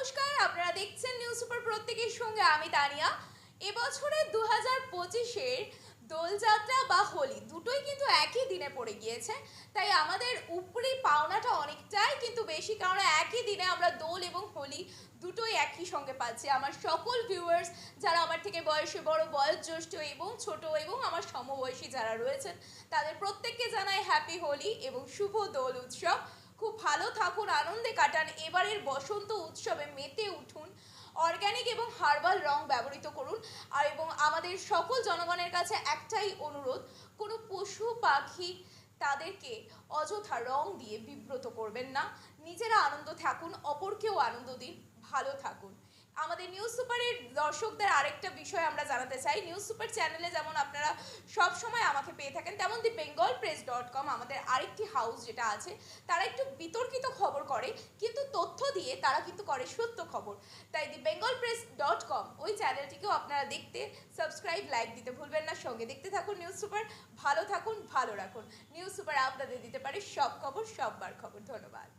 নমস্কার, আপনারা দেখছেন নিউজ সুপার প্রত্যেকের সঙ্গে আমি তানিয়া। এবছরের 2025-এর দোলযাত্রা বা হোলি দুটোই কিন্তু একই দিনে পড়ে গিয়েছে। তাই আমাদের উপরি পাওনাটা অনেকটাই কিন্তু বেশি, কারণ একই দিনে আমরা দোল এবং হোলি দুটোই একই সঙ্গে পাচ্ছি। আমার সকল ভিউয়ার্স যারা আমার থেকে বয়সে বড়, বয়োজ্যেষ্ঠ এবং ছোট এবং আমার সমবয়সী যারা রয়েছেন, তাদের প্রত্যেককে জানাই হ্যাপি হোলি এবং শুভ দোল উৎসব। খুব ভালো থাকুন, আনন্দে কাটান, এবারের বসন্ত উৎসবে মেতে উঠুন, অর্গ্যানিক এবং হার্বাল রং ব্যবহৃত করুন। আর এবং আমাদের সকল জনগণের কাছে একটাই অনুরোধ, কোনো পশু পাখি তাদেরকে অযথা রং দিয়ে বিব্রত করবেন না। নিজেরা আনন্দ থাকুন, অপরকেও আনন্দ দিন, ভালো থাকুন। আমাদের নিউজ সুপারের দর্শকদের আরেকটা বিষয় আমরা জানাতে চাই, নিউজ সুপার চ্যানেলে যেমন আপনারা সব সময় আমাকে পেয়ে থাকেন, তেমন thebengalpress.com আমাদের আরেকটি হাউস যেটা আছে, তারা একটু বিতর্কিত খবর করে, কিন্তু তথ্য দিয়ে তারা কিন্তু করে সত্য খবর। তাই thebengalpress.com ওই চ্যানেলটিকেও আপনারা দেখতে সাবস্ক্রাইব, লাইক দিতে ভুলবেন না। সঙ্গে দেখতে থাকুন নিউজ সুপার, ভালো থাকুন, ভালো রাখুন। নিউজ সুপার আপনাদের দিতে পারে সব খবর, সববার খবর। ধন্যবাদ।